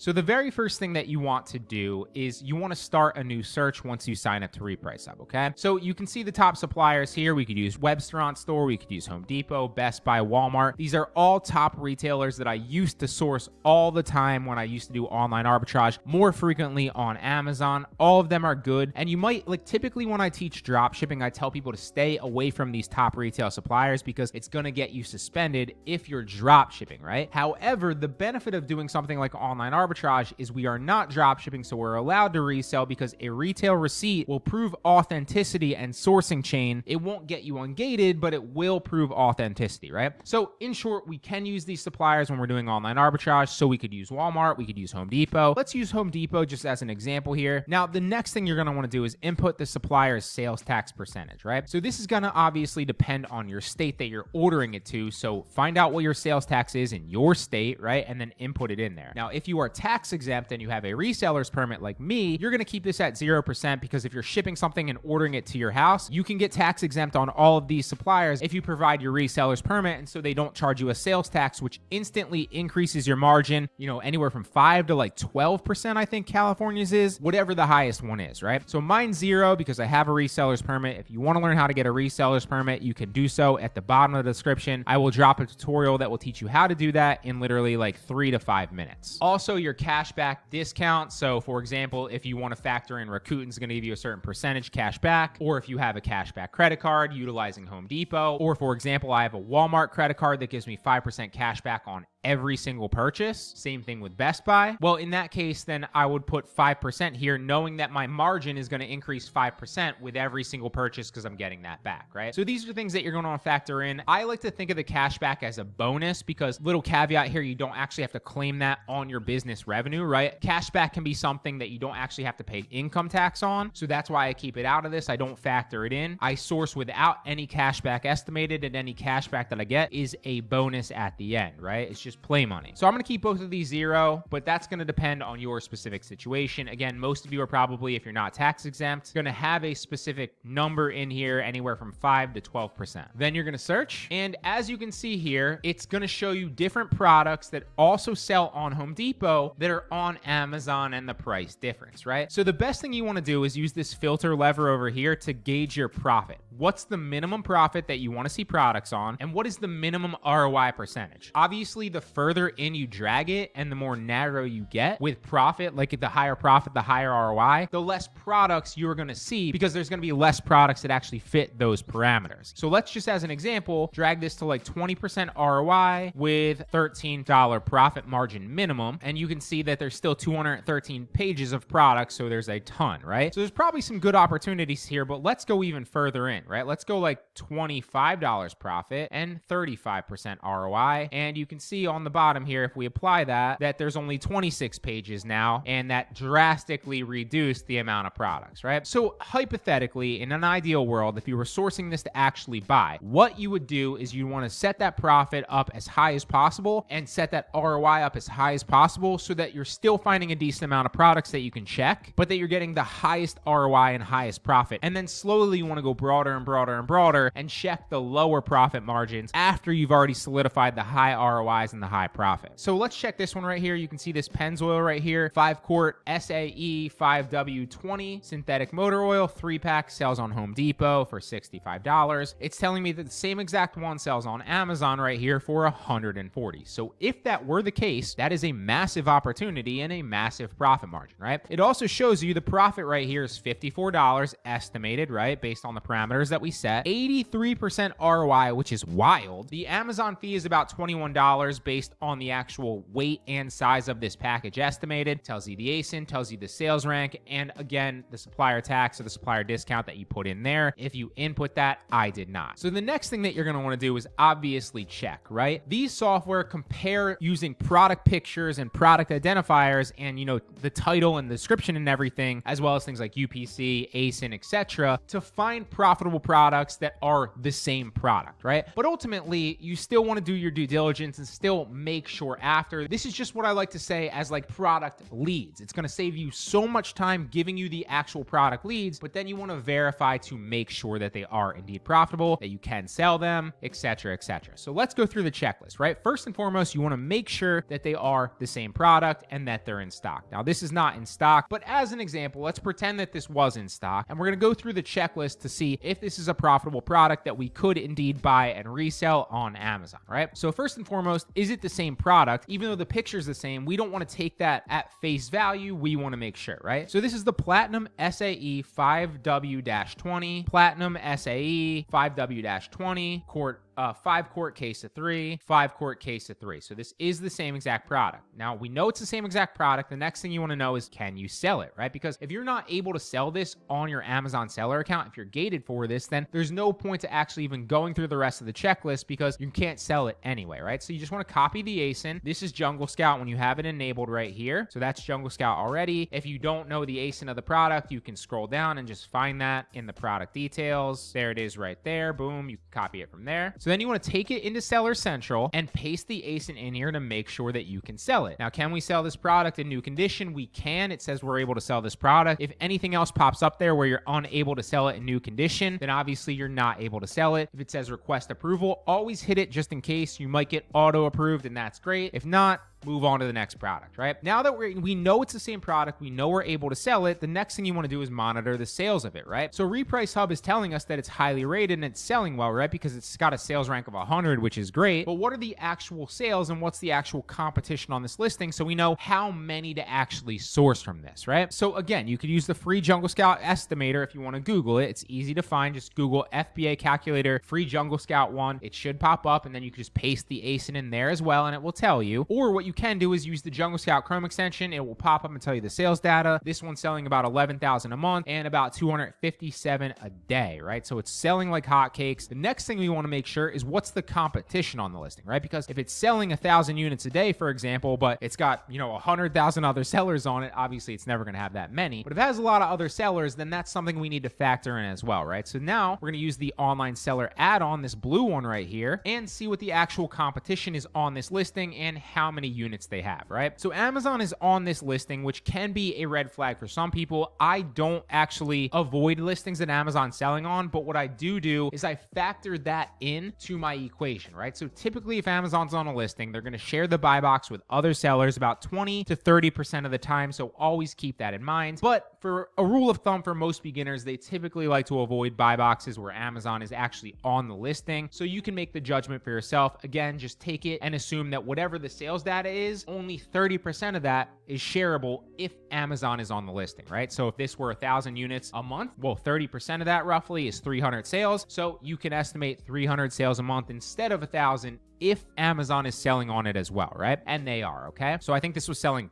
So the very first thing that you want to do is you want to start a new search once you sign up to Repricehub, okay? So you can see the top suppliers here. We could use Restaurant Store, we could use Home Depot, Best Buy, Walmart. These are all top retailers that I used to source all the time when I used to do online arbitrage, more frequently on Amazon. All of them are good. And you might, like, typically when I teach drop shipping, I tell people to stay away from these top retail suppliers because it's going to get you suspended if you're drop shipping, right? However, the benefit of doing something like online arbitrage is we are not drop shipping, so we're allowed to resell because a retail receipt will prove authenticity and sourcing chain. It won't get you ungated, but it will prove authenticity, right? So in short, we can use these suppliers when we're doing online arbitrage. So we could use Walmart, we could use Home Depot. Let's use Home Depot just as an example here. Now, the next thing you're going to want to do is input the supplier's sales tax percentage, right? So this is going to obviously depend on your state that you're ordering it to. So find out what your sales tax is in your state, right? And then input it in there. Now, if you are tax exempt and you have a reseller's permit like me, you're going to keep this at 0% because if you're shipping something and ordering it to your house, you can get tax exempt on all of these suppliers if you provide your reseller's permit, and so they don't charge you a sales tax, which instantly increases your margin, you know, anywhere from 5 to like 12%, I think California's is, whatever the highest one is, right? So mine's 0 because I have a reseller's permit. If you want to learn how to get a reseller's permit, you can do so at the bottom of the description. I will drop a tutorial that will teach you how to do that in literally like 3 to 5 minutes. Also, your cashback discount. So for example, if you want to factor in Rakuten's going to give you a certain percentage cash back, or if you have a cashback credit card utilizing Home Depot, or for example, I have a Walmart credit card that gives me 5% cash back on every single purchase. Same thing with Best Buy. Well, in that case, then I would put 5% here, knowing that my margin is going to increase 5% with every single purchase because I'm getting that back, right? So these are things that you're going to want to factor in. I like to think of the cashback as a bonus because, little caveat here, you don't actually have to claim that on your business revenue, right? Cashback can be something that you don't actually have to pay income tax on. So that's why I keep it out of this. I don't factor it in. I source without any cashback estimated, and any cashback that I get is a bonus at the end, right? It's just play money. So I'm going to keep both of these 0, but that's going to depend on your specific situation. Again, most of you are probably, if you're not tax exempt, going to have a specific number in here, anywhere from 5 to 12%. Then you're going to search. And as you can see here, it's going to show you different products that also sell on Home Depot that are on Amazon and the price difference, right? So the best thing you want to do is use this filter lever over here to gauge your profit. What's the minimum profit that you want to see products on? And what is the minimum ROI percentage? Obviously, the further in you drag it and the more narrow you get with profit, like the higher profit, the higher ROI, the less products you're going to see because there's going to be less products that actually fit those parameters. So let's just, as an example, drag this to like 20% ROI with $13 profit margin minimum. And you can see that there's still 213 pages of products. So there's a ton, right? So there's probably some good opportunities here, but let's go even further in, right? Let's go like $25 profit and 35% ROI. And you can see on the bottom here, if we apply that there's only 26 pages now, and that drastically reduced the amount of products, right? So hypothetically, in an ideal world, if you were sourcing this to actually buy, what you would do is you want to set that profit up as high as possible and set that ROI up as high as possible so that you're still finding a decent amount of products that you can check, but that you're getting the highest ROI and highest profit. And then slowly you want to go broader and broader and broader and check the lower profit margins after you've already solidified the high ROIs and the high profit. So let's check this one right here. You can see this Pennzoil right here, 5-quart SAE 5W20 synthetic motor oil, 3-pack, sells on Home Depot for $65. It's telling me that the same exact one sells on Amazon right here for $140. So if that were the case, that is a massive opportunity and a massive profit margin, right? It also shows you the profit right here is $54 estimated, right? Based on the parameters that we set, 83% ROI, which is wild. The Amazon fee is about $21 based on the actual weight and size of this package estimated. Tells you the ASIN, tells you the sales rank, and again, the supplier tax or the supplier discount that you put in there. If you input that, I did not. So the next thing that you're going to want to do is obviously check, right? These software compare using product pictures and product identifiers and, you know, the title and description and everything, as well as things like UPC, ASIN, etc., to find profitable profitable products that are the same product, right? But ultimately, you still want to do your due diligence and still make sure after. This is just what I like to say as like product leads. It's going to save you so much time giving you the actual product leads, but then you want to verify to make sure that they are indeed profitable, that you can sell them, etc., etc. So let's go through the checklist, right? First and foremost, you want to make sure that they are the same product and that they're in stock. Now, this is not in stock, but as an example, let's pretend that this was in stock, and we're going to go through the checklist to see if this is a profitable product that we could indeed buy and resell on Amazon, right? So first and foremost, is it the same product? Even though the picture is the same, we don't want to take that at face value. We want to make sure, right? So this is the Platinum SAE 5W-20, Platinum SAE 5W-20 quart 5-quart case of 3, 5-quart case of 3. So this is the same exact product. Now, we know it's the same exact product. The next thing you want to know is, can you sell it, right? Because if you're not able to sell this on your Amazon seller account, if you're gated for this, then there's no point to actually even going through the rest of the checklist because you can't sell it anyway, right? So you just want to copy the ASIN. This is Jungle Scout when you have it enabled right here. So that's Jungle Scout already. If you don't know the ASIN of the product, you can scroll down and just find that in the product details. There it is right there. Boom. You can copy it from there. So then you want to take it into Seller Central and paste the ASIN in here to make sure that you can sell it. Now, can we sell this product in new condition? We can. It says we're able to sell this product. If anything else pops up there where you're unable to sell it in new condition, then obviously you're not able to sell it. If it says request approval, always hit it just in case. You might get auto approved, and that's great. If not, move on to the next product, right? Now that we know it's the same product, we know we're able to sell it, the next thing you want to do is monitor the sales of it, right? So Repricehub is telling us that it's highly rated and it's selling well, right? Because it's got a sales rank of 100, which is great. But what are the actual sales and what's the actual competition on this listing so we know how many to actually source from this, right? So again, you could use the free Jungle Scout estimator if you want to Google it. It's easy to find. Just Google FBA calculator, free Jungle Scout 1. It should pop up, and then you can just paste the ASIN in there as well, and it will tell you. Or what you can do is use the Jungle Scout Chrome extension. It will pop up and tell you the sales data. This one's selling about 11,000 a month and about 257 a day, right? So it's selling like hotcakes. The next thing we want to make sure is what's the competition on the listing, right? Because if it's selling 1,000 units a day, for example, but it's got, 100,000 other sellers on it, obviously it's never going to have that many. But if it has a lot of other sellers, then that's something we need to factor in as well, right? So now we're going to use the online seller add-on, this blue one right here, and see what the actual competition is on this listing and how many units they have, right? So Amazon is on this listing, which can be a red flag for some people. I don't actually avoid listings that Amazon's selling on, but what I do is I factor that into my equation, right? So typically if Amazon's on a listing, they're going to share the buy box with other sellers about 20 to 30% of the time. So always keep that in mind. But for a rule of thumb for most beginners, they typically like to avoid buy boxes where Amazon is actually on the listing. So you can make the judgment for yourself. Again, just take it and assume that whatever the sales data is, only 30% of that is shareable if Amazon is on the listing, right? So if this were 1,000 units a month, well, 30% of that roughly is 300 sales. So you can estimate 300 sales a month instead of 1,000 if Amazon is selling on it as well, right? And they are, okay? So I think this was selling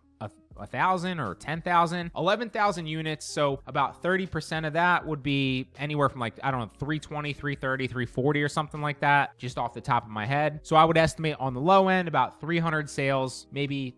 1,000 or 10,000, 11,000 units. So about 30% of that would be anywhere from 320, 330, 340 or something like that, just off the top of my head. So I would estimate on the low end about 300 sales, maybe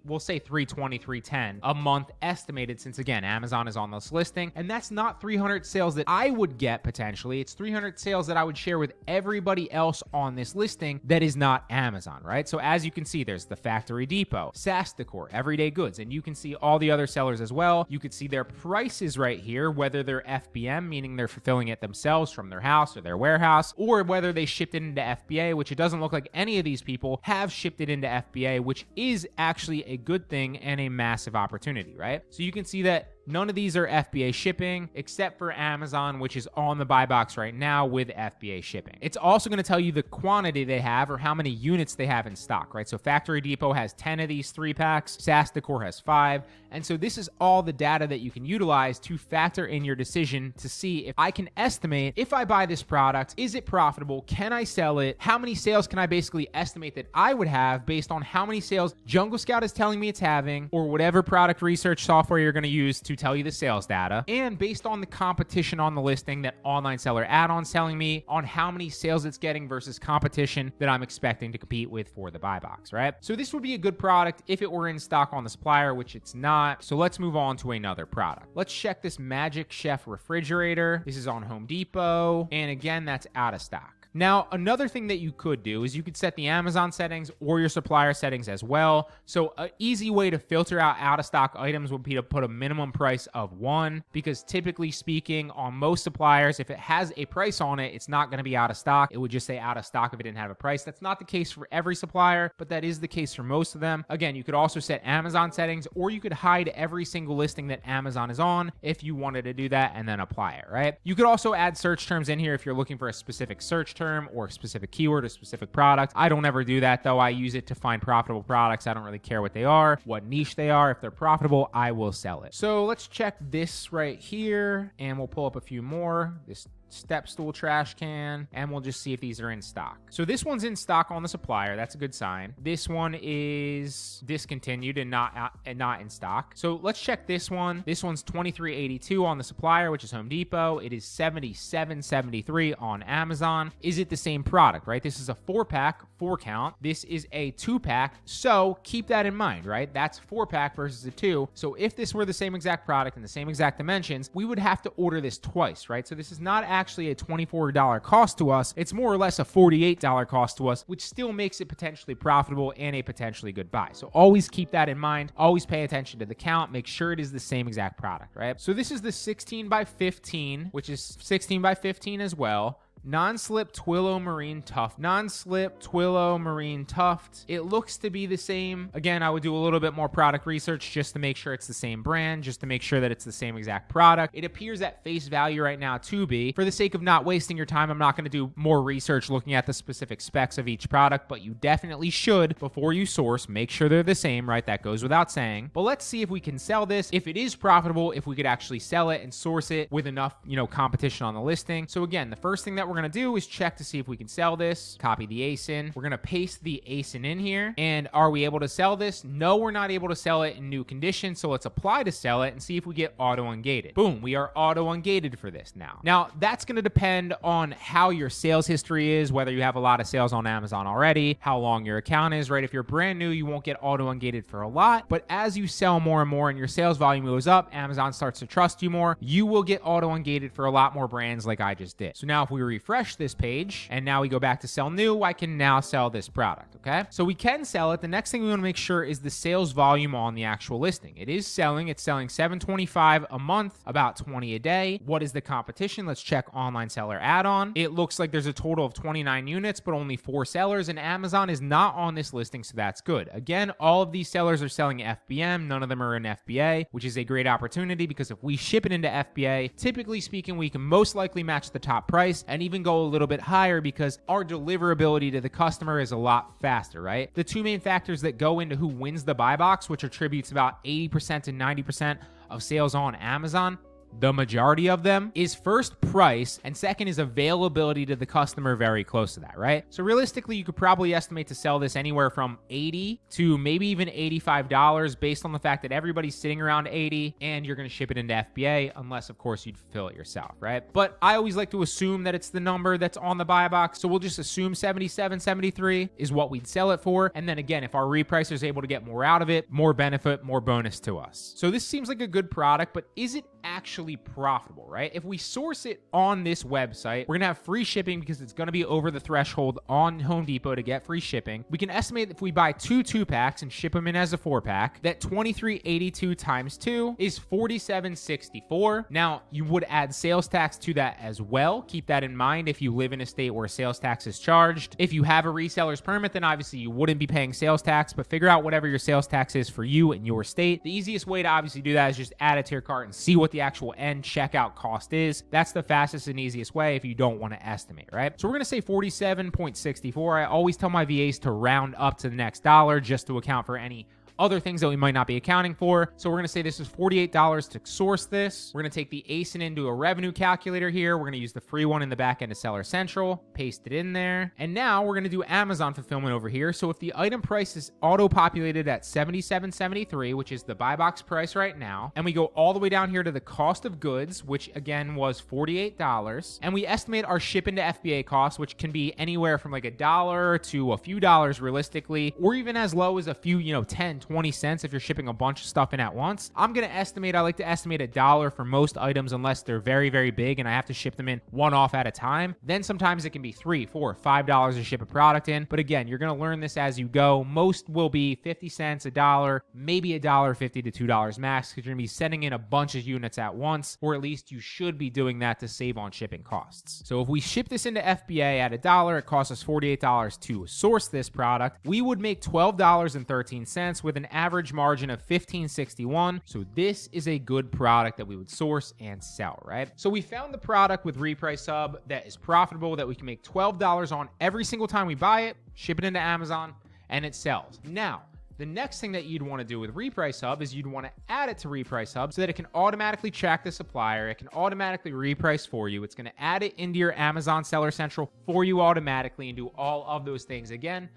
we'll say 320, 310 a month estimated, since again, Amazon is on this listing. And that's not 300 sales that I would get potentially. It's 300 sales that I would share with everybody else on this listing that is not Amazon, right? So as you can see, there's the Factory Depot, SAS Decor, Everyday Goods, and you can see all the other sellers as well. You could see their prices right here, whether they're FBM, meaning they're fulfilling it themselves from their house or their warehouse, or whether they shipped it into FBA, which it doesn't look like any of these people have shipped it into FBA, which is actually a good thing and a massive opportunity, right? So you can see that none of these are FBA shipping except for Amazon, which is on the buy box right now with FBA shipping. It's also going to tell you the quantity they have or how many units they have in stock, right? So Factory Depot has 10 of these 3-packs, SAS Decor has 5. And so this is all the data that you can utilize to factor in your decision to see if I can estimate, if I buy this product, is it profitable? Can I sell it? How many sales can I basically estimate that I would have based on how many sales Jungle Scout is telling me it's having, or whatever product research software you're going to use to tell you the sales data, and based on the competition on the listing that online seller add-on's telling me on how many sales it's getting versus competition that I'm expecting to compete with for the buy box, right? So this would be a good product if it were in stock on the supplier, which it's not. So let's move on to another product. Let's check this Magic Chef refrigerator. This is on Home Depot, and again, that's out of stock. Now, another thing that you could do is you could set the Amazon settings or your supplier settings as well. So an easy way to filter out of stock items would be to put a minimum price of 1, because typically speaking on most suppliers, if it has a price on it, it's not going to be out of stock. It would just say out of stock if it didn't have a price. That's not the case for every supplier, but that is the case for most of them. Again, you could also set Amazon settings, or you could hide every single listing that Amazon is on if you wanted to do that and then apply it, right? You could also add search terms in here if you're looking for a specific search term or a specific keyword, a specific product. I don't ever do that though. I use it to find profitable products. I don't really care what they are, what niche they are. If they're profitable, I will sell it. So let's check this right here, and we'll pull up a few more. This step stool trash can, and we'll just see if these are in stock. So this one's in stock on the supplier. That's a good sign. This one is discontinued and not in stock. So let's check this one. This one's $23.82 on the supplier, which is Home Depot. It is $77.73 on Amazon. Is it the same product, right? This is a 4-pack, 4 count. This is a 2-pack. So keep that in mind, right? That's 4-pack versus a 2. So if this were the same exact product and the same exact dimensions, we would have to order this twice, right? So this is not actually a $24 cost to us. It's more or less a $48 cost to us, which still makes it potentially profitable and a potentially good buy. So always keep that in mind. Always pay attention to the count. Make sure it is the same exact product, right? So this is the 16 by 15, which is 16 by 15 as well. Non-slip Twillo Marine Tuft. Non-slip Twillo Marine Tuft. It looks to be the same. Again, I would do a little bit more product research just to make sure it's the same brand, just to make sure that it's the same exact product. It appears at face value right now to be. For the sake of not wasting your time, I'm not going to do more research looking at the specific specs of each product, but you definitely should, before you source, make sure they're the same, right? That goes without saying. But let's see if we can sell this. If it is profitable, if we could actually sell it and source it with enough, competition on the listing. So again, the first thing that we're going to do is check to see if we can sell this. Copy the ASIN. We're going to paste the ASIN in here. And are we able to sell this? No, we're not able to sell it in new condition. So let's apply to sell it and see if we get auto ungated. Boom, we are auto ungated for this now. Now, that's going to depend on how your sales history is, whether you have a lot of sales on Amazon already, how long your account is, right? If you're brand new, you won't get auto ungated for a lot. But as you sell more and more and your sales volume goes up, Amazon starts to trust you more, you will get auto ungated for a lot more brands like I just did. So now if we refresh this page and now we go back to sell new, I can now sell this product, okay? So we can sell it. The next thing we want to make sure is the sales volume on the actual listing. It is selling. It's selling $725 a month, about 20 a day. What is the competition? Let's check online seller add-on. It looks like there's a total of 29 units, but only 4 sellers, and Amazon is not on this listing, so that's good. Again, all of these sellers are selling FBM. None of them are in FBA, which is a great opportunity because if we ship it into FBA, typically speaking, we can most likely match the top price and even go a little bit higher because our deliverability to the customer is a lot faster, right? The two main factors that go into who wins the buy box, which attributes about 80% to 90% of sales on Amazon, the majority of them, is first price, and second is availability to the customer, very close to that, right? So realistically, you could probably estimate to sell this anywhere from $80 to maybe even $85 based on the fact that everybody's sitting around $80 and you're going to ship it into FBA, unless of course you'd fulfill it yourself, right? But I always like to assume that it's the number that's on the buy box, so we'll just assume 77, 73 is what we'd sell it for. And then again, if our repricer is able to get more out of it, more benefit, more bonus to us. So this seems like a good product, but is it actually profitable, right? If we source it on this website, we're gonna have free shipping because it's gonna be over the threshold on Home Depot to get free shipping. We can estimate if we buy 2 packs and ship them in as a 4-pack, that $23.82 times 2 is $47.64. Now, you would add sales tax to that as well. Keep that in mind if you live in a state where sales tax is charged. If you have a reseller's permit, then obviously you wouldn't be paying sales tax, but figure out whatever your sales tax is for you in your state. The easiest way to obviously do that is just add it to your cart and see what the actual end checkout cost is. That's the fastest and easiest way if you don't want to estimate, right? So we're going to say 47.64. I always tell my VAs to round up to the next dollar just to account for any other things that we might not be accounting for. So we're going to say this is $48 to source this. We're going to take the ASIN into a revenue calculator here. We're going to use the free one in the back end of Seller Central, paste it in there. And now we're going to do Amazon fulfillment over here. So if the item price is auto-populated at $77.73, which is the buy box price right now, and we go all the way down here to the cost of goods, which again was $48, and we estimate our shipping to FBA costs, which can be anywhere from like $1 to a few dollars realistically, or even as low as a few, 10, 20 cents if you're shipping a bunch of stuff in at once. I like to estimate $1 for most items unless they're very, very big and I have to ship them in one off at a time. Then sometimes it can be $3, $4, $5 to ship a product in. But again, you're going to learn this as you go. Most will be 50 cents, $1, maybe $1.50 to $2 max, because you're going to be sending in a bunch of units at once, or at least you should be doing that to save on shipping costs. So if we ship this into FBA at $1, it costs us $48 to source this product. We would make $12.13 with an average margin of $15.61. So this is a good product that we would source and sell, right? So we found the product with Repricehub that is profitable, that we can make $12 on every single time we buy it, ship it into Amazon, and it sells. Now, the next thing that you'd want to do with Repricehub is you'd want to add it to Repricehub so that it can automatically track the supplier. It can automatically reprice for you. It's going to add it into your Amazon Seller Central for you automatically and do all of those things again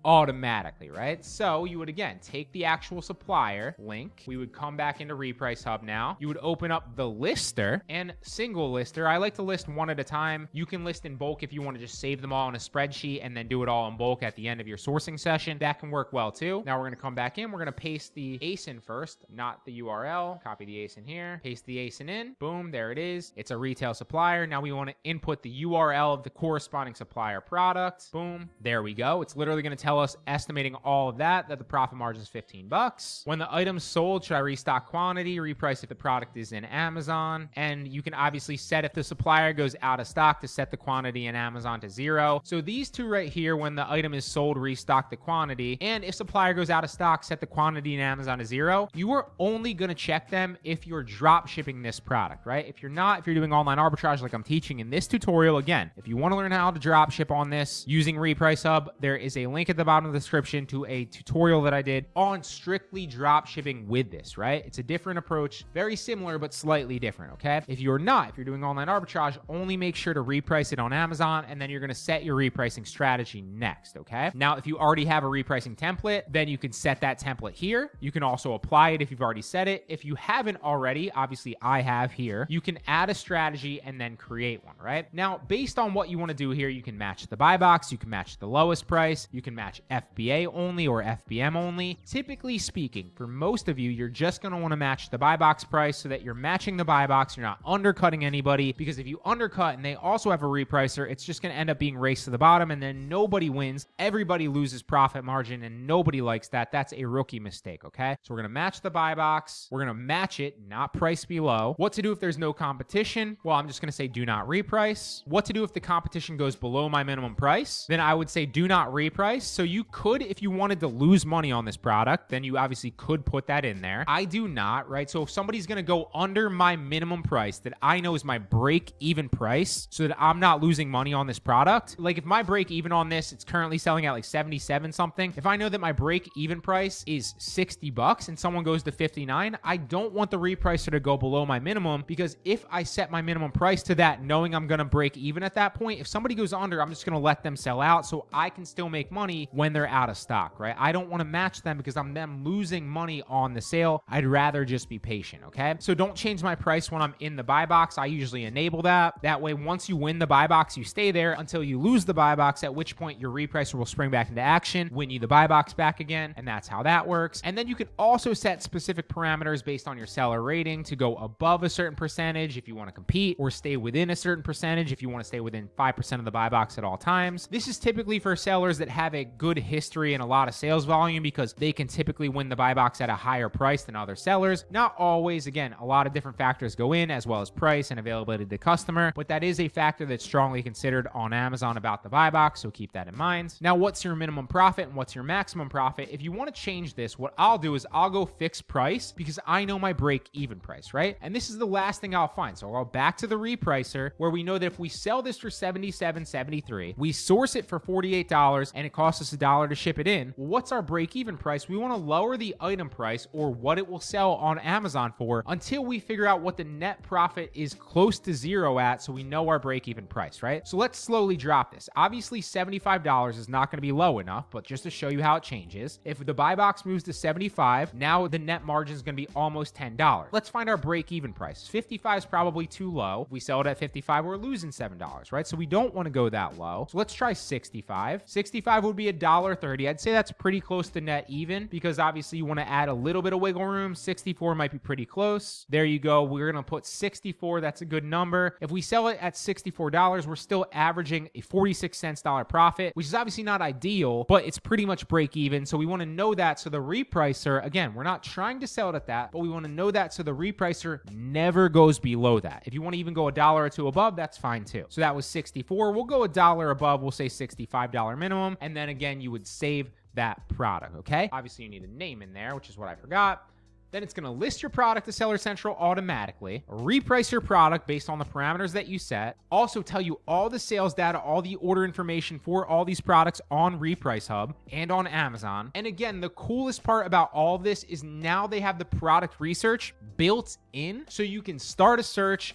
automatically, right? So you would again take the actual supplier link. We would come back into Repricehub now. You would open up the lister and single lister. I like to list one at a time. You can list in bulk if you want to just save them all in a spreadsheet and then do it all in bulk at the end of your sourcing session. That can work well too. Now we're going to come back in. We're going to paste the ASIN first, not the URL. Copy the ASIN here, paste the ASIN in. Boom, there it is. It's a retail supplier. Now we want to input the URL of the corresponding supplier product. Boom, there we go. It's literally going to tell us, estimating all of that the profit margin is $15. When the item's sold, should I restock quantity, reprice if the product is in Amazon? And you can obviously set if the supplier goes out of stock to set the quantity in Amazon to 0. So these two right here, when the item is sold, restock the quantity. And if supplier goes out of stock, set the quantity in Amazon to 0. You are only going to check them if you're drop shipping this product, right? If you're not, if you're doing online arbitrage like I'm teaching in this tutorial, again, if you want to learn how to drop ship on this using Repricehub, there is a link at the bottom of the description to a tutorial that I did on strictly drop shipping with this, right? It's a different approach, very similar, but slightly different, okay? If you're doing online arbitrage, only make sure to reprice it on Amazon, and then you're going to set your repricing strategy next, okay? Now, if you already have a repricing template, then you can set that template here. You can also apply it if you've already set it. If you haven't already, obviously I have here, you can add a strategy and then create one, right? Now, based on what you want to do here, you can match the buy box, you can match the lowest price, you can match FBA only or FBM only. Typically speaking, for most of you, you're just going to want to match the buy box price so that you're matching the buy box. You're not undercutting anybody, because if you undercut and they also have a repricer, it's just going to end up being race to the bottom, and then nobody wins. Everybody loses profit margin, and nobody likes that. That's a rookie mistake, okay? So we're going to match the buy box. We're going to match it, not price below. What to do if there's no competition? Well, I'm just going to say do not reprice. What to do if the competition goes below my minimum price? Then I would say do not reprice. So you could, if you wanted to lose money on this product, then you obviously could put that in there. I do not, right? So if somebody's going to go under my minimum price that I know is my break even price so that I'm not losing money on this product, like if my break even on this, it's currently selling at like 77 something. If I know that my break even price is $60 and someone goes to 59, I don't want the repricer to go below my minimum, because if I set my minimum price to that, knowing I'm going to break even at that point, if somebody goes under, I'm just going to let them sell out so I can still make money when they're out of stock, right? I don't want to match them because I'm them losing money on the sale. I'd rather just be patient, okay? So don't change my price when I'm in the buy box. I usually enable that. That way, once you win the buy box, you stay there until you lose the buy box, at which point your repricer will spring back into action, win you the buy box back again, and that's how that works. And then you can also set specific parameters based on your seller rating to go above a certain percentage if you want to compete, or stay within a certain percentage if you want to stay within 5% of the buy box at all times. This is typically for sellers that have a good history and a lot of sales volume, because they can typically win the buy box at a higher price than other sellers. Not always. Again, a lot of different factors go in, as well as price and availability to the customer, but that is a factor that's strongly considered on Amazon about the buy box, so keep that in mind. Now, what's your minimum profit and what's your maximum profit? If you want to change this, what I'll do is I'll go fixed price, because I know my break even price, right? And this is the last thing I'll find. So I'll go back to the repricer, where we know that if we sell this for $77.73, we source it for $48, and it costs us $1 to ship it in. Well, what's our break-even price? We want to lower the item price or what it will sell on Amazon for until we figure out what the net profit is close to zero at, so we know our break-even price, right? So let's slowly drop this. Obviously, $75 is not going to be low enough, but just to show you how it changes, if the buy box moves to 75, now the net margin is going to be almost $10. Let's find our break-even price. 55 is probably too low. If we sell it at 55, we're losing $7, right? So we don't want to go that low. So let's try 65. 65 would be $1.30. I'd say that's pretty close to net even because obviously you want to add a little bit of wiggle room. 64 might be pretty close. There you go. We're going to put 64. That's a good number. If we sell it at $64, we're still averaging a 46 cents profit, which is obviously not ideal, but it's pretty much break even. So we want to know that. So the repricer, again, we're not trying to sell it at that, but we want to know that so the repricer never goes below that. If you want to even go $1 or $2 above, that's fine too. So that was 64. We'll go $1 above. We'll say $65 minimum. And then again, you would save that product. Okay. Obviously you need a name in there, which is what I forgot. Then it's going to list your product to Seller Central automatically, reprice your product based on the parameters that you set, also tell you all the sales data, all the order information for all these products on Repricehub and on Amazon. And again, the coolest part about all this is now they have the product research built in, so you can start a search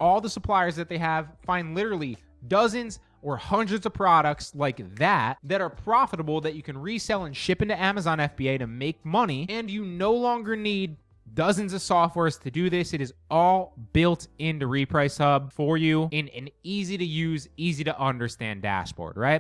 all the suppliers that they have, find literally dozens or hundreds of products like that are profitable that you can resell and ship into Amazon FBA to make money. And you no longer need dozens of softwares to do this. It is all built into Repricehub for you in an easy to use, easy to understand dashboard, right?